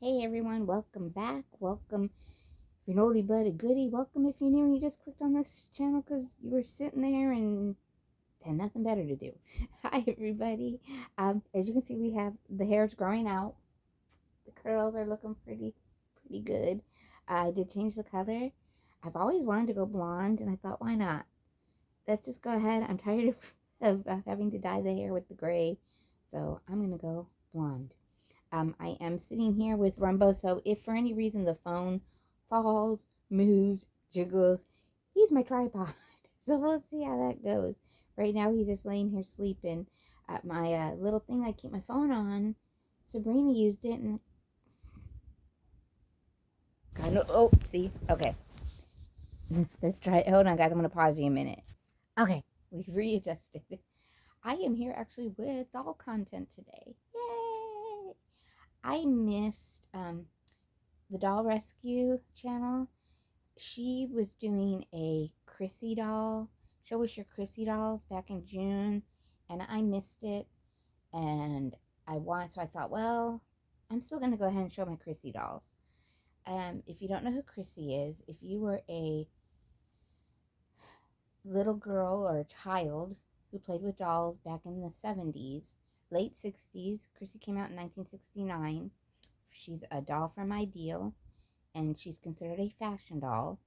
Hey everyone, welcome back. Welcome if you're an oldie but a goodie. Welcome if you're new and you just clicked on this channel because you were sitting there and had nothing better to do. Hi everybody. As you can see, we have the hair's growing out. The curls are looking pretty good. I did change the color. I've always wanted to go blonde, and I thought, why not? Let's just go ahead. I'm tired of having to dye the hair with the gray, so I'm gonna go blonde. I am sitting here with Rumbo, so if for any reason the phone falls, moves, jiggles, he's my tripod. So we'll see how that goes. Right now, he's just laying here sleeping. My little thing I keep my phone on, Sabrina used it, and God, no, oh, see, okay. Let's try. Hold on, guys. I'm gonna pause you a minute. Okay, we've readjusted. I am here actually with doll content today. Yay! I missed the Doll Rescue channel. She was doing a Crissy doll. Show us your Crissy dolls back in June, and I missed it. And so I thought, well, I'm still gonna go ahead and show my Crissy dolls. If you don't know who Crissy is, if you were a little girl or a child who played with dolls back in the 70s, late 60s, Crissy came out in 1969. She's a doll from Ideal, and she's considered a fashion doll.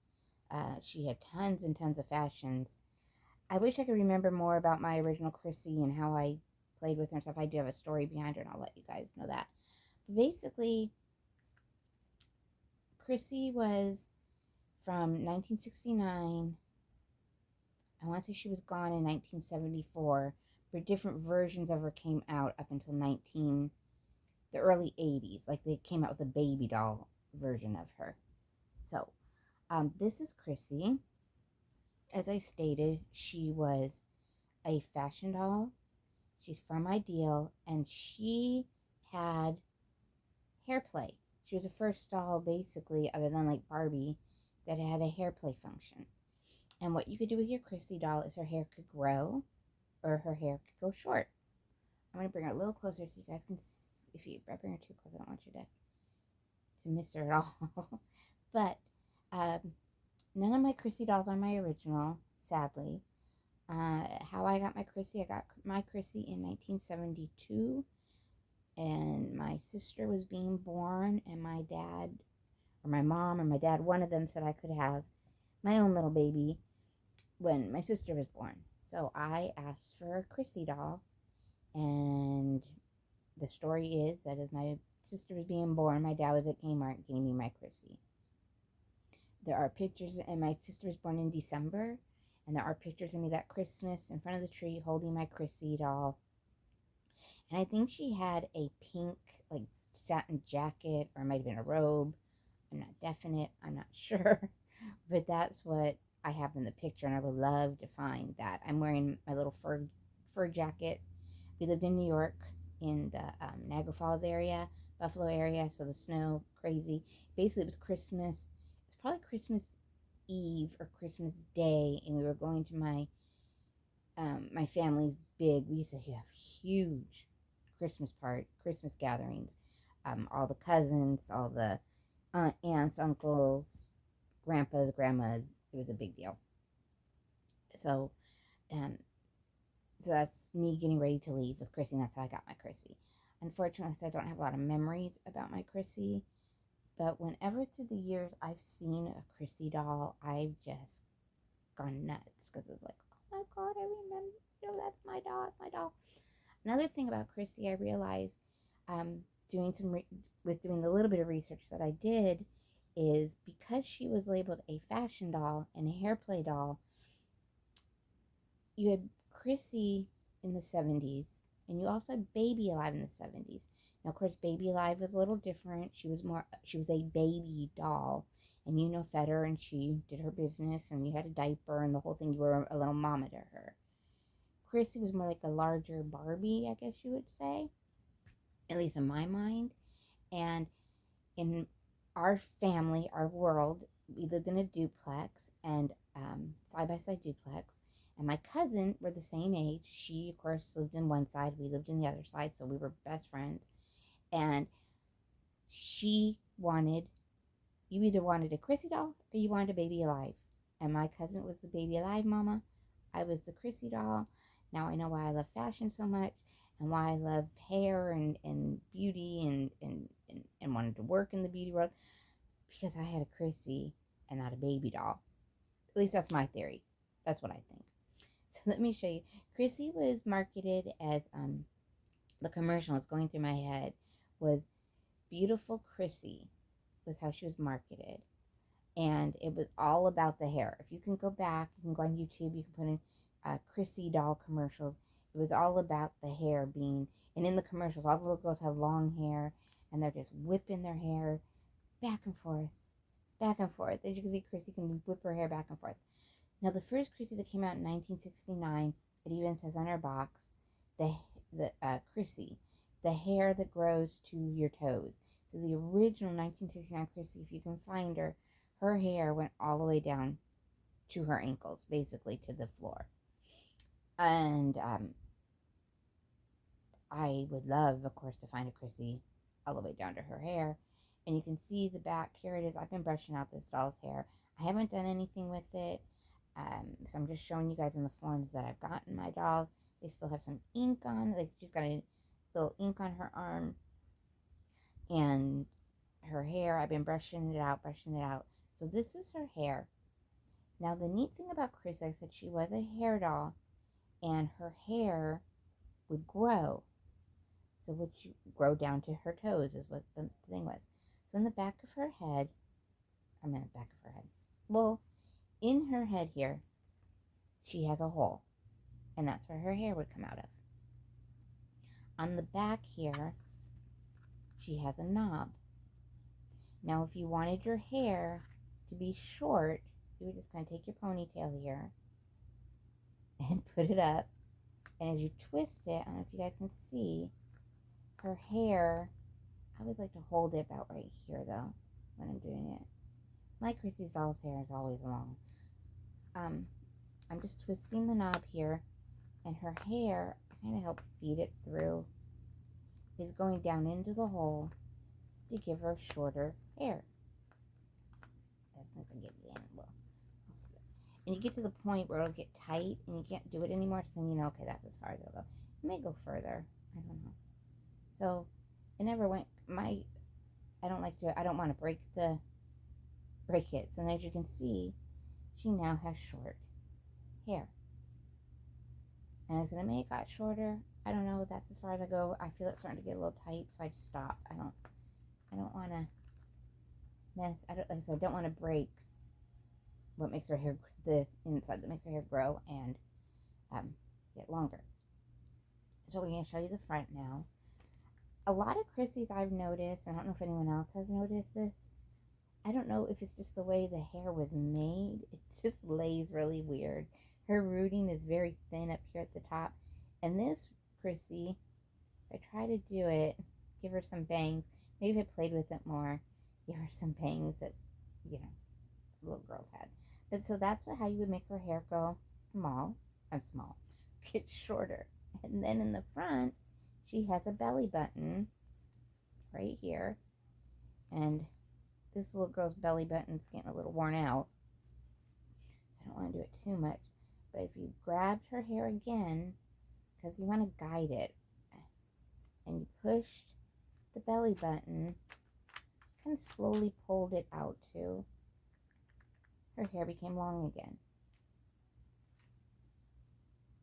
She had tons and tons of fashions. I wish I could remember more about my original Crissy and how I played with her and stuff. I do have a story behind her, and I'll let you guys know that. But basically, Crissy was from 1969. I want to say she was gone in 1974, but different versions of her came out up until the early 80s. Like they came out with a baby doll version of her. So, this is Crissy. As I stated, she was a fashion doll. She's from Ideal, and she had hair play. She was the first doll, basically, other than like Barbie, that had a hair play function. And what you could do with your Crissy doll is her hair could grow or her hair could go short. I'm going to bring her a little closer so you guys can see. If you bring her too close, I don't want you to miss her at all. But none of my Crissy dolls are my original, sadly. How I got I got my Crissy in 1972, and my sister was being born, and my dad, or my mom, or my dad, one of them said I could have my own little baby when my sister was born. So I asked for a Crissy doll, and the story is that as my sister was being born, my dad was at Kmart and gave me my Crissy. There are pictures, and my sister was born in December, and there are pictures of me that Christmas in front of the tree holding my Crissy doll. And I think she had a pink, like, satin jacket, or it might have been a robe. I'm not definite, I'm not sure. But that's what I have in the picture, and I would love to find that. I'm wearing my little fur jacket. We lived in New York in the Niagara Falls area, Buffalo area, so the snow, crazy. Basically, it was Christmas. It was probably Christmas Eve or Christmas Day, and we were going to my family's big. We used to have huge Christmas gatherings. All the cousins, all the aunts, uncles, grandpas, grandmas. It was a big deal. So, um, so that's me getting ready to leave with Crissy, and that's how I got my Crissy. Unfortunately, I don't have a lot of memories about my Crissy, but whenever through the years I've seen a Crissy doll, I've just gone nuts because it's like, oh my god, I remember, that's my doll, that's my doll. Another thing about Crissy, I realized, doing doing the little bit of research that I did, is because she was labeled a fashion doll and a hair play doll, you had Crissy in the 70s, and you also had Baby Alive in the 70s. Now, of course, Baby Alive was a little different. She was a baby doll, and fed her, and she did her business, and you had a diaper, and the whole thing. You were a little mama to her. Crissy was more like a larger Barbie, I guess you would say, at least in my mind. And in our family, our world, we lived in a duplex, and side by side duplex. And my cousin were the same age. She, of course, lived in one side. We lived in the other side, so we were best friends. And you either wanted a Crissy doll or you wanted a baby alive. And my cousin was the baby alive mama. I was the Crissy doll. Now I know why I love fashion so much and why I love hair and beauty and wanted to work in the beauty world because I had a Crissy and not a baby doll. At least that's my theory. That's what I think. So let me show you. Crissy was marketed as the commercial that's going through my head was Beautiful Crissy was how she was marketed. And it was all about the hair. If you can go back, you can go on YouTube, you can put in Crissy doll commercials. It was all about the hair being, and in the commercials, all the little girls have long hair, and they're just whipping their hair back and forth, back and forth. As you can see, Crissy can whip her hair back and forth. Now, the first Crissy that came out in 1969, it even says on her box, the Crissy, the hair that grows to your toes. So the original 1969 Crissy, if you can find her, her hair went all the way down to her ankles, basically to the floor. And I would love, of course, to find a Crissy all the way down to her hair. And you can see the back. Here it is. I've been brushing out this doll's hair. I haven't done anything with it. So I'm just showing you guys in the forms that I've gotten my dolls. They still have some ink on. Like she's got a little ink on her arm. And her hair, I've been brushing it out, brushing it out. So this is her hair. Now the neat thing about Crissy, I said she was a hair doll. And her hair would grow. So would you grow down to her toes is what the thing was. So in the back of her head, I'm in the back of her head. Well, in her head here, she has a hole. And that's where her hair would come out of. On the back here, she has a knob. Now, if you wanted your hair to be short, you would just kind of take your ponytail here and put it up. And as you twist it, I don't know if you guys can see, her hair, I always like to hold it about right here, though, when I'm doing it. My Crissy's doll's hair is always long. I'm just twisting the knob here, and her hair, I kind of help feed it through, is going down into the hole to give her shorter hair. As soon as I get it in, well, I'll see it. And you get to the point where it'll get tight, and you can't do it anymore, so then you know, okay, that's as far as it'll go. It may go further. I don't know. So, it never went, I don't want to break it. So as you can see, she now has short hair. And is it gonna make it shorter? I don't know. That's as far as I go. I feel it's starting to get a little tight, so I just stop. I don't want to mess. I don't want to break what makes her hair, the inside that makes her hair grow and get longer. So we're gonna show you the front now. A lot of Crissy's I've noticed, I don't know if anyone else has noticed this. I don't know if it's just the way the hair was made. It just lays really weird. Her rooting is very thin up here at the top. And this Crissy, if I try to do it, give her some bangs. Maybe if I played with it more, give her some bangs that, little girls had. But so that's how you would make her hair go get shorter. And then in the front, she has a belly button right here. And this little girl's belly button's getting a little worn out. So I don't want to do it too much. But if you grabbed her hair again, because you want to guide it, and you pushed the belly button, kind of slowly pulled it out too, her hair became long again.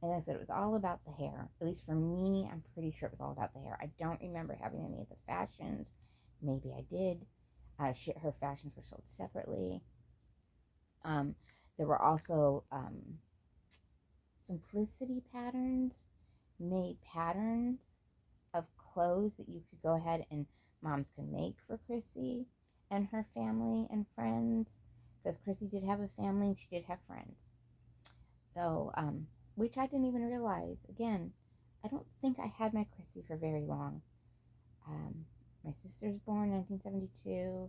And as I said, it was all about the hair. At least for me, I'm pretty sure it was all about the hair. I don't remember having any of the fashions. Maybe I did. Her fashions were sold separately. There were also Simplicity Patterns made patterns of clothes that you could go ahead and moms could make for Crissy and her family and friends, because Crissy did have a family and she did have friends. So, which I didn't even realize. Again, I don't think I had my Crissy for very long. My sister's born in 1972.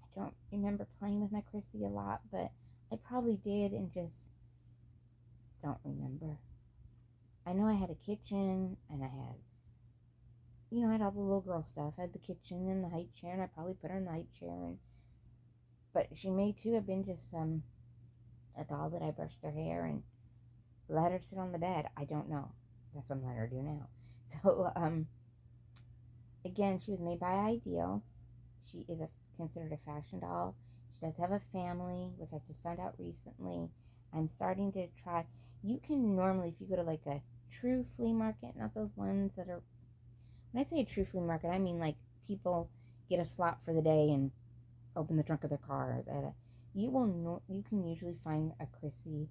I don't remember playing with my Crissy a lot, but I probably did and just don't remember. I know I had a kitchen and I had, you know, I had all the little girl stuff. I had the kitchen and the high chair, and I probably put her in the high chair. But she may too have been just a doll that I brushed her hair and let her sit on the bed. I don't know. That's what I'm letting her do now. So, again, she was made by Ideal. She is considered a fashion doll. She does have a family, which I just found out recently. I'm starting to try. You can normally, if you go to like a true flea market, not those ones that are, when I say a true flea market, I mean like people get a slot for the day and open the trunk of their car. You can usually find a Crissy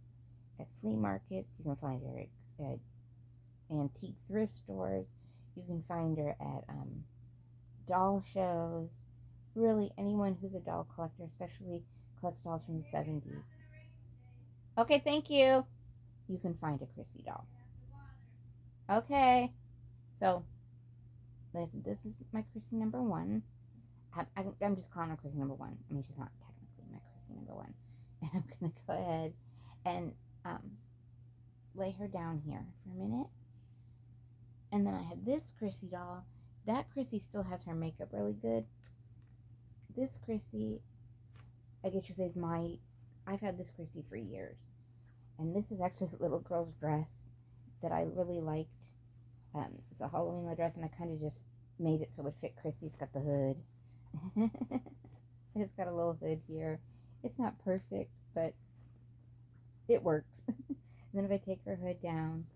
at flea markets. You can find her at antique thrift stores. You can find her at doll shows. Really, anyone who's a doll collector, especially collects dolls from the 70s. Okay, thank you. You can find a Crissy doll. Okay, so this is my Crissy number one. I'm just calling her Crissy number one. I mean, she's not technically my Crissy number one. And I'm going to go ahead and lay her down here for a minute. And then I have this Crissy doll. That Crissy still has her makeup really good. This Crissy, I guess you say, is I've had this Crissy for years. And this is actually a little girl's dress that I really liked. It's a Halloween dress, and I kind of just made it so it would fit Crissy. It's got the hood. It's got a little hood here. It's not perfect, but it works. And then if I take her hood down,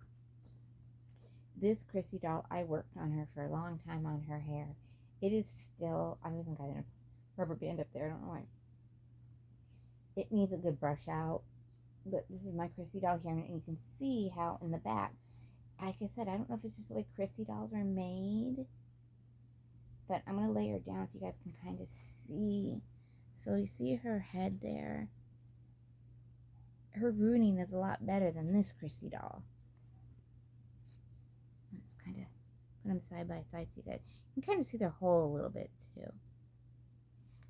this Crissy doll, I worked on her for a long time on her hair. It is still, I haven't got a rubber band up there, I don't know why. It needs a good brush out, but this is my Crissy doll here, and you can see how in the back, like I said, I don't know if it's just the way Crissy dolls are made, but I'm going to lay her down so you guys can kind of see. So you see her head there. Her rooting is a lot better than this Crissy doll. Let's kind of put them side by side so you guys can kind of see their hole a little bit too.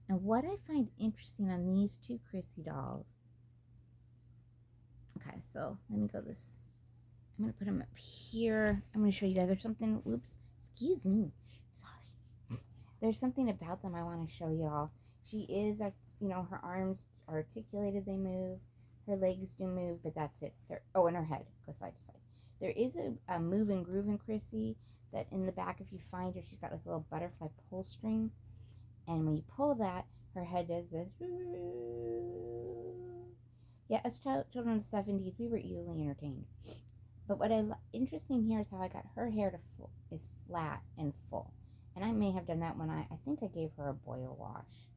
And what I find interesting on these two Crissy dolls, okay, so let me go this, I'm going to put them up here. I'm going to show you guys, there's something, whoops, excuse me, sorry. There's something about them I want to show y'all. She is, you know, her arms are articulated, they move. Her legs do move, but that's it. Oh, and her head goes side to side. There is a move and groove in Crissy that in the back, if you find her, she's got like a little butterfly pull string. And when you pull that, her head does this. Yeah, as children in the 70s, we were easily entertained. But what interesting here is how I got her hair is flat and full. And I may have done that when I think I gave her a boil wash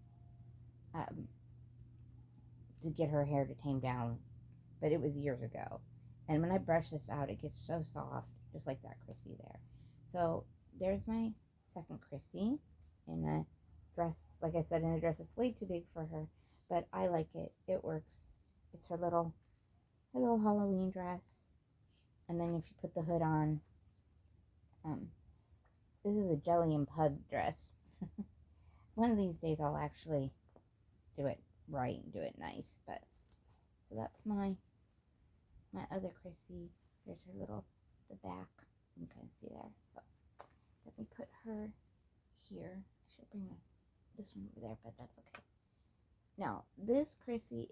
to get her hair to tame down. But it was years ago. And when I brush this out, it gets so soft, just like that Crissy there. So there's my second Crissy in a dress, like I said, in a dress that's way too big for her, but I like it. It works. It's her little Halloween dress. And then if you put the hood on, this is a Jelly and Pug dress. One of these days I'll actually do it right and do it nice. But so that's my other Crissy. There's her the back. You can kind of see there. So let me put her here. I should bring this one over there, but that's okay. Now this Crissy,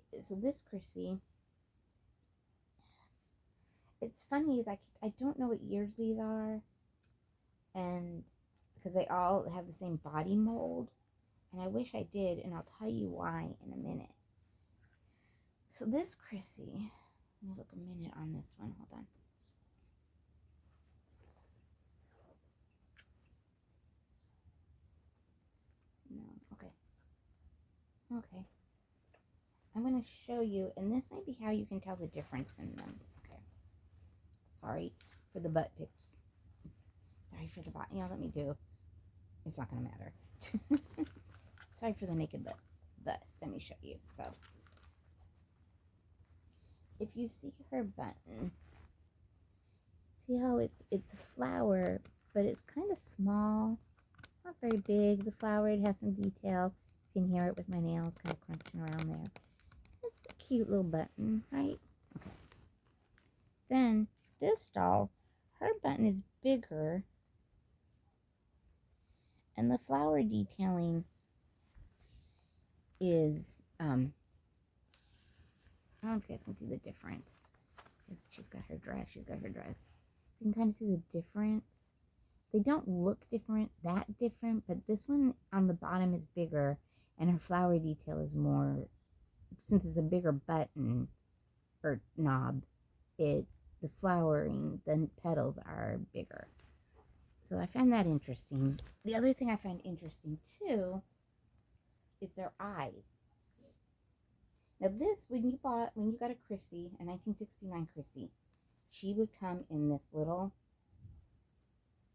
it's funny is I don't know what years these are, and because they all have the same body mold, and I wish I did, and I'll tell you why in a minute. So this Crissy, let me look a minute on this one. Hold on. No, okay. I'm going to show you, and this might be how you can tell the difference in them. Okay. Sorry for the butt pics. Sorry for the butt. You know, let me do. It's not going to matter. Sorry for the naked butt. But let me show you. So, if you see her button, see how it's a flower, but it's kind of small. Not very big. The flower, it has some detail. You can hear it with my nails kind of crunching around there. It's a cute little button, right? Okay. Then this doll, her button is bigger, And the flower detailing is, I don't know if you guys can see the difference. She's got her dress. You can kind of see the difference. They don't look that different, but this one on the bottom is bigger, and her flower detail is more, since it's a bigger button or knob, the flowering, the petals are bigger. So I find that interesting. The other thing I find interesting too is their eyes. Now this, when you got a Crissy, a 1969 Crissy, she would come in this little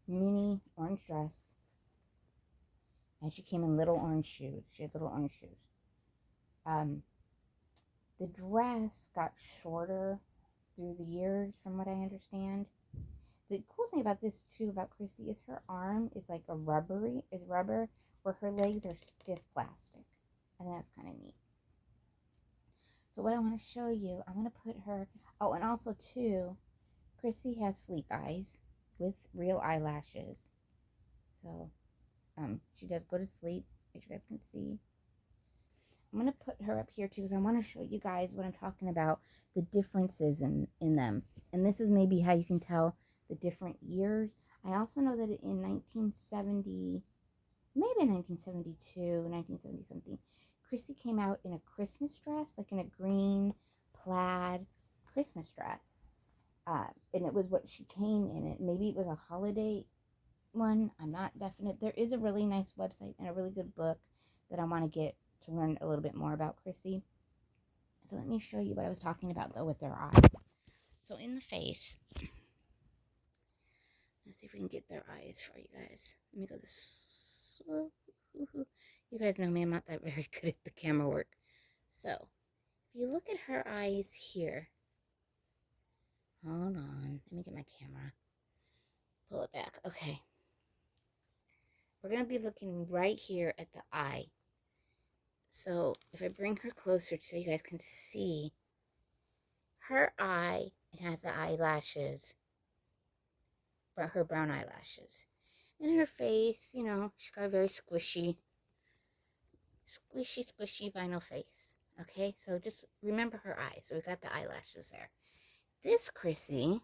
mini orange dress, and she came in little orange shoes. She had little orange shoes. The dress got shorter through the years, from what I understand. The cool thing about this too, about Crissy, is her arm is like rubber, where her legs are stiff plastic. I think that's kind of neat. So what I want to show you, I want to put her, oh, and also too, Crissy has sleep eyes with real eyelashes. So, she does go to sleep, as you guys can see. I'm going to put her up here too, because I want to show you guys what I'm talking about, the differences in them. And this is maybe how you can tell the different years. I also know that in 1970, maybe 1972, 1970 something, Crissy came out in a Christmas dress, like in a green plaid Christmas dress. And it was what she came in it. Maybe it was a holiday one. I'm not definite. There is a really nice website and a really good book that I want to get to learn a little bit more about Crissy. So let me show you what I was talking about though with their eyes. So in the face, let's see if we can get their eyes for you guys. Let me go this. You guys know me, I'm not that very good at the camera work. So if you look at her eyes here, hold on, let me get my camera, pull it back. Okay, we're gonna be looking right here at the eye. So if I bring her closer so you guys can see her eye, it has the eyelashes, but her brown eyelashes. And her face, you know, she's got a very squishy vinyl face. Okay, so just remember her eyes. So we got the eyelashes there. This Crissy,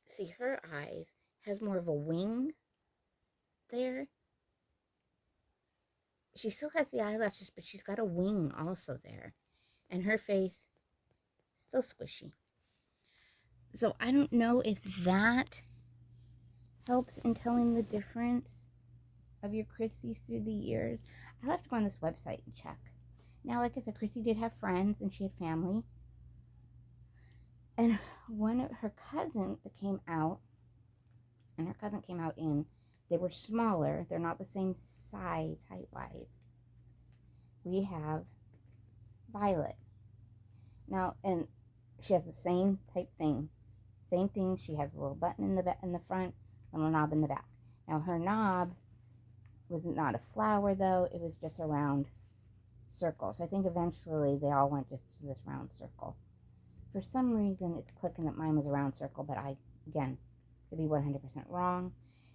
see, her eyes has more of a wing there. She still has the eyelashes, but she's got a wing also there. And her face, still squishy. So I don't know if that helps in telling the difference of your Crissy through the years. I'll have to go on this website and check. Now, like I said, Crissy did have friends and she had family. And one of her cousins that came out, and her cousin came out in, they were smaller. They're not the same size height-wise. We have Violet. Now, and she has the same type thing. Same thing. She has a little button in the front, a little knob in the back. Now, her knob was not a flower, though. It was just a round circle. So I think eventually they all went just to this round circle. For some reason, it's clicking that mine was a round circle, but I, again, could be 100% wrong.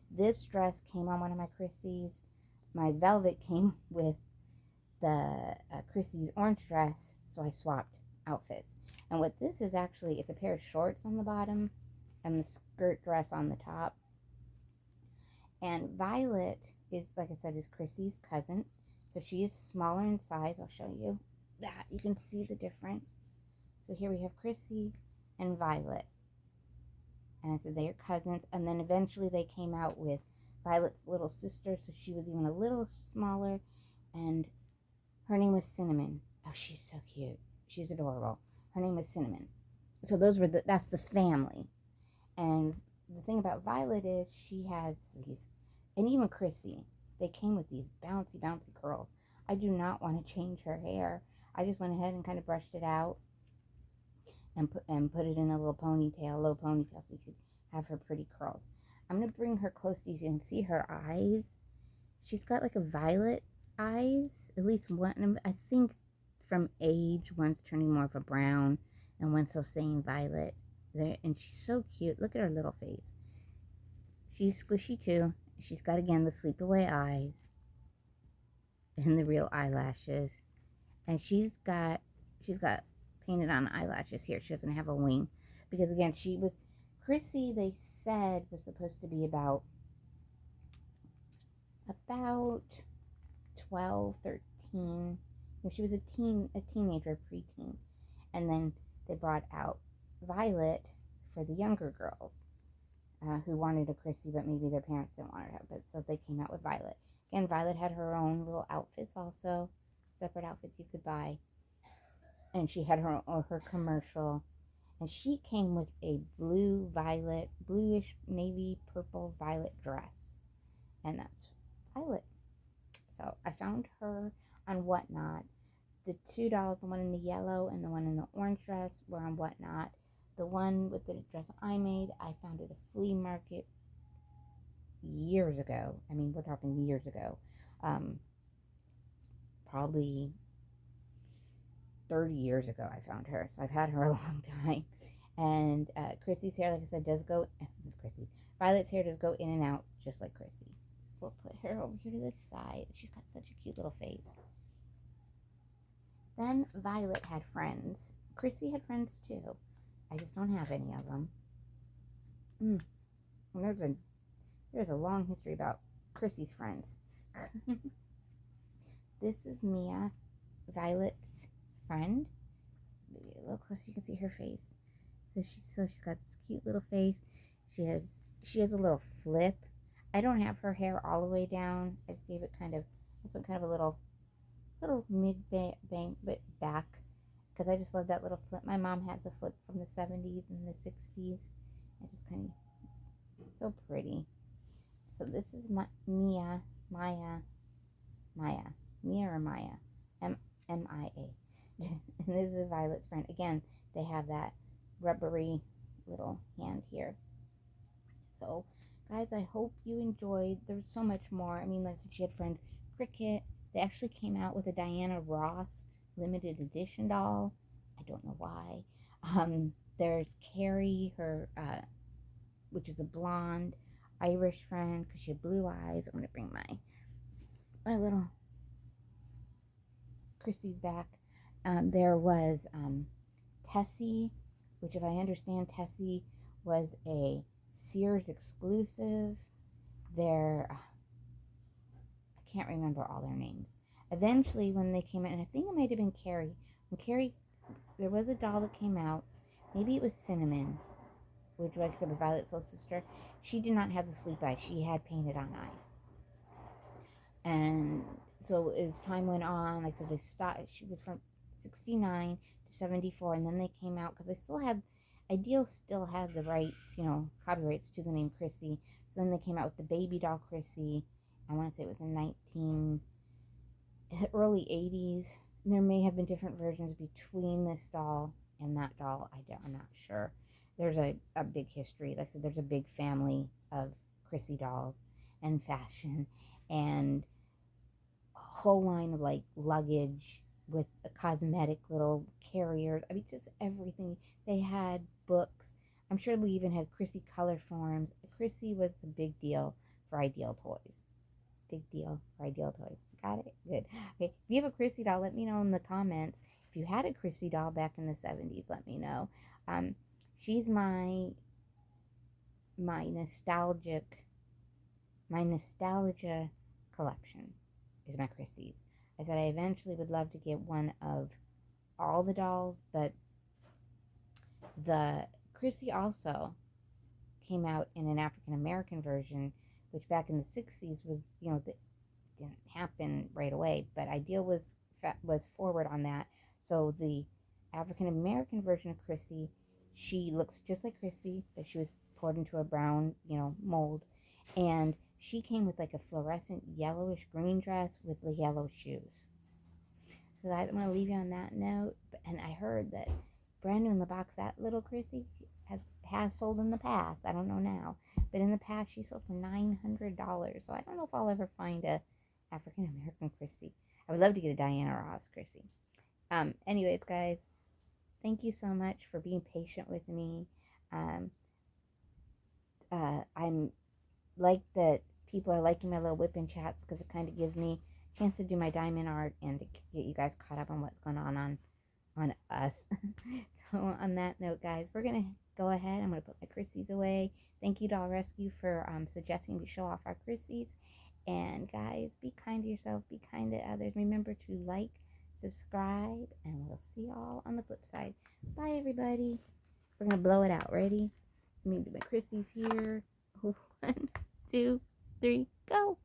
This dress came on one of my Crissys. My velvet came with the Crissy's orange dress, so I swapped outfits. And what this is actually, it's a pair of shorts on the bottom and the skirt dress on the top. And Violet is, like I said, is Crissy's cousin. So she is smaller in size. I'll show you that. You can see the difference. So here we have Crissy and Violet. And so they are cousins. And then eventually they came out with Violet's little sister. So she was even a little smaller. And her name was Cinnamon. Oh, she's so cute. She's adorable. Her name was Cinnamon. So those were that's the family. And the thing about Violet is she has these, and even Crissy, they came with these bouncy, bouncy curls. I do not want to change her hair. I just went ahead and kind of brushed it out and put it in a little ponytail, low ponytail, so you could have her pretty curls. I'm going to bring her close so you can see her eyes. She's got like a violet eyes, at least one, I think from age, one's turning more of a brown and one's still saying violet. There, and she's so cute. Look at her little face. She's squishy too. She's got, again, the sleepaway eyes and the real eyelashes. And she's got painted on eyelashes here. She doesn't have a wing. Because, again, Crissy, they said, was supposed to be about 12, 13. She was a teenager, preteen. And then they brought out Violet for the younger girls who wanted a Crissy, but maybe their parents didn't want her to. But so they came out with Violet. Again, Violet had her own little outfits also, separate outfits you could buy. And she had her commercial. And she came with a bluish navy purple violet dress. And that's Violet. So I found her on Whatnot. The two dolls, the one in the yellow and the one in the orange dress, were on Whatnot. The one with the dress I made, I found at a flea market years ago. I mean, we're talking years ago. Probably 30 years ago I found her. So I've had her a long time. And Crissy's hair, like I said, Violet's hair does go in and out just like Crissy. We'll put her over here to this side. She's got such a cute little face. Then Violet had friends. Crissy had friends too. I just don't have any of them. And there's a long history about Crissy's friends. This is Mia, Violet's friend. Maybe a little closer, you can see her face. So she's got this cute little face. She has a little flip. I don't have her hair all the way down. I just gave it kind of a little mid bank, but back, because I just love that little flip. My mom had the flip from the 70s and the 60s. I just kind of, so pretty. So this is Mia or Maya, M-I-A. And this is Violet's friend. Again, they have that rubbery little hand here. So, guys, I hope you enjoyed. There's so much more. I mean, like she had friends. Cricket. They actually came out with a Diana Ross limited edition doll. I don't know why. There's Carrie, her, which is a blonde Irish friend, because she had blue eyes. I'm going to bring my little Crissy's back. There was Tessie, which, if I understand, Tessie was a Sears exclusive. I can't remember all their names. Eventually, when they came out, and I think it might have been Carrie. When Carrie, there was a doll that came out. Maybe it was Cinnamon, which, like I said, was Violet's little sister. She did not have the sleep eye. She had painted on eyes. And so as time went on, like I said, they stopped. She was from 69 to 74, and then they came out, because Ideal still had the rights, copyrights to the name Crissy. So then they came out with the baby doll Crissy. I want to say it was in early 80s. And there may have been different versions between this doll and that doll. I'm not sure. There's a big history. Like I said, there's a big family of Crissy dolls and fashion, and a whole line of like luggage with a cosmetic little carriers. I mean, just everything. They had books. I'm sure we even had Crissy color forms. Crissy was the big deal for Ideal Toys. Big deal for Ideal Toys. Got it? Good. Okay. If you have a Crissy doll, let me know in the comments. If you had a Crissy doll back in the 70s, let me know. She's my nostalgia collection is my Crissy's. I said I eventually would love to get one of all the dolls, but the Crissy also came out in an African American version, which back in the 60s was, didn't happen right away, but Ideal was forward on that. So the African American version of Crissy, she looks just like Crissy, but she was poured into a brown, mold, and she came with like a fluorescent yellowish green dress with the yellow shoes. So guys, I'm going to leave you on that note. And I heard that brand new in the box, that little Crissy has sold in the past. I don't know now, but in the past she sold for $900. So I don't know if I'll ever find a African American Crissy. I would love to get a Diana Ross Crissy. Anyways, guys, thank you so much for being patient with me. like that people are liking my little whipping chats because it kind of gives me a chance to do my diamond art and to get you guys caught up on what's going on us. So on that note, guys, we're gonna go ahead. I'm gonna put my Crissies away. Thank you, Doll Rescue, for suggesting we show off our Crissies. And guys, be kind to yourself, be kind to others. Remember to like, subscribe, and we'll see y'all on the flip side. Bye, everybody. We're gonna blow it out. Ready? Let me do my Crissies here. 1, 2, 3, go.